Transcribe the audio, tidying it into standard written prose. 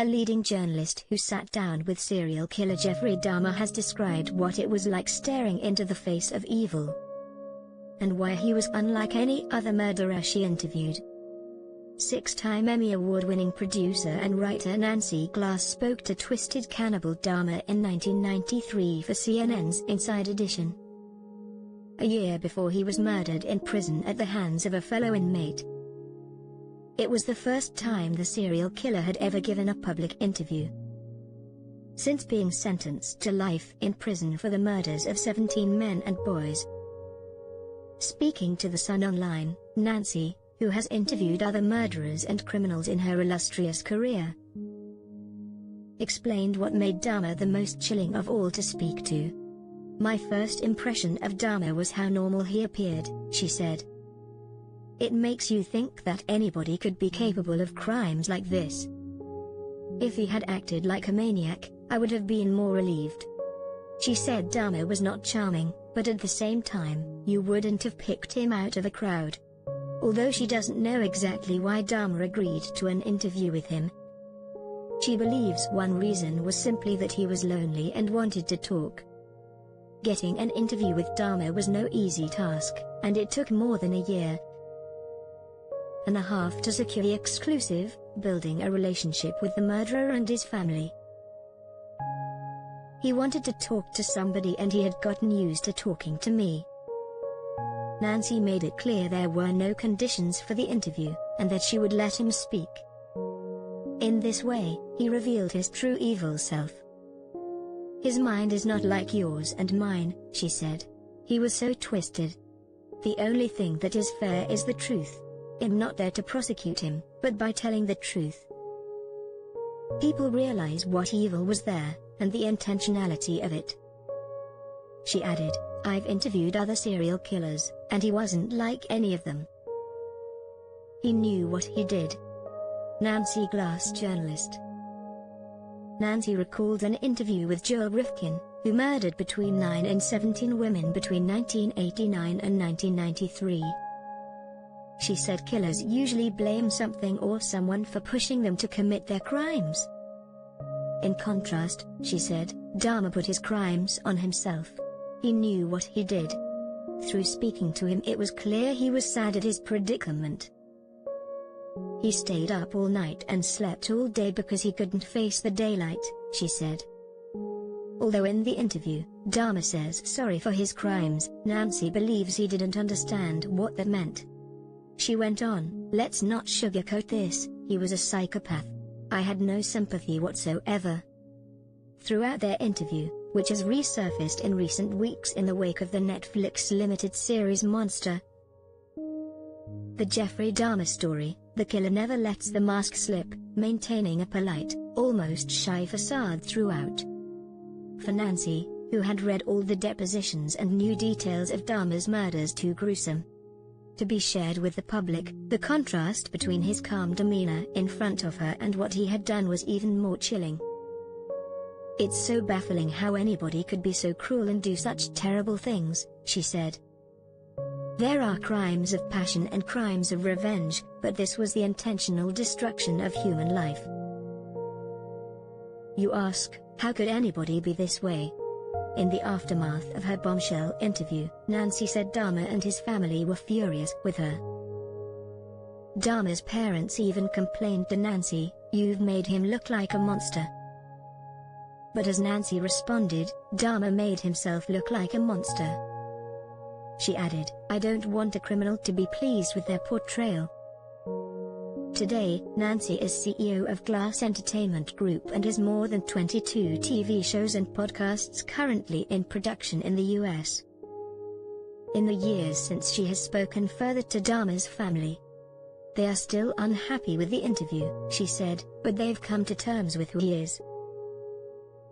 A leading journalist who sat down with serial killer Jeffrey Dahmer has described what it was like staring into the face of evil, and why he was unlike any other murderer she interviewed. Six-time Emmy Award-winning producer and writer Nancy Glass spoke to Twisted Cannibal Dahmer in 1993 for CNN's Inside Edition. A year before he was murdered in prison at the hands of a fellow inmate. It was the first time the serial killer had ever given a public interview since being sentenced to life in prison for the murders of 17 men and boys. Speaking to The Sun Online, Nancy, who has interviewed other murderers and criminals in her illustrious career, explained what made Dahmer the most chilling of all to speak to. "My first impression of Dahmer was how normal he appeared," she said. "It makes you think that anybody could be capable of crimes like this. If he had acted like a maniac, I would have been more relieved." She said Dahmer was not charming, but at the same time, you wouldn't have picked him out of a crowd. Although she doesn't know exactly why Dahmer agreed to an interview with him, she believes one reason was simply that he was lonely and wanted to talk. Getting an interview with Dahmer was no easy task, and it took more than a year and a half to secure the exclusive, building a relationship with the murderer and his family. "He wanted to talk to somebody and he had gotten used to talking to me." Nancy made it clear there were no conditions for the interview, and that she would let him speak. In this way, he revealed his true evil self. "His mind is not like yours and mine," she said. "He was so twisted. The only thing that is fair is the truth. I'm not there to prosecute him, but by telling the truth, people realize what evil was there, and the intentionality of it." She added, "I've interviewed other serial killers, and he wasn't like any of them. He knew what he did." Nancy Glass, journalist. Nancy recalled an interview with Joel Rifkin, who murdered between 9 and 17 women between 1989 and 1993. She said killers usually blame something or someone for pushing them to commit their crimes. In contrast, she said, Dahmer put his crimes on himself. He knew what he did. Through speaking to him, it was clear he was sad at his predicament. "He stayed up all night and slept all day because he couldn't face the daylight," she said. Although in the interview, Dahmer says sorry for his crimes, Nancy believes he didn't understand what that meant. She went on, "Let's not sugarcoat this, he was a psychopath. I had no sympathy whatsoever." Throughout their interview, which has resurfaced in recent weeks in the wake of the Netflix limited series Monster, The Jeffrey Dahmer Story, the killer never lets the mask slip, maintaining a polite, almost shy facade throughout. For Nancy, who had read all the depositions and knew details of Dahmer's murders too gruesome to be shared with the public, the contrast between his calm demeanor in front of her and what he had done was even more chilling. "It's so baffling how anybody could be so cruel and do such terrible things," she said. "There are crimes of passion and crimes of revenge, but this was the intentional destruction of human life." You ask, how could anybody be this way? In the aftermath of her Bombshell interview, Nancy said Dahmer and his family were furious with her. Dahmer's parents even complained to Nancy, "You've made him look like a monster." But as Nancy responded, Dahmer made himself look like a monster. She added, "I don't want a criminal to be pleased with their portrayal." Today, Nancy is CEO of Glass Entertainment Group and has more than 22 TV shows and podcasts currently in production in the US. In the years since she has spoken further to Dahmer's family, they are still unhappy with the interview, she said, but they've come to terms with who he is.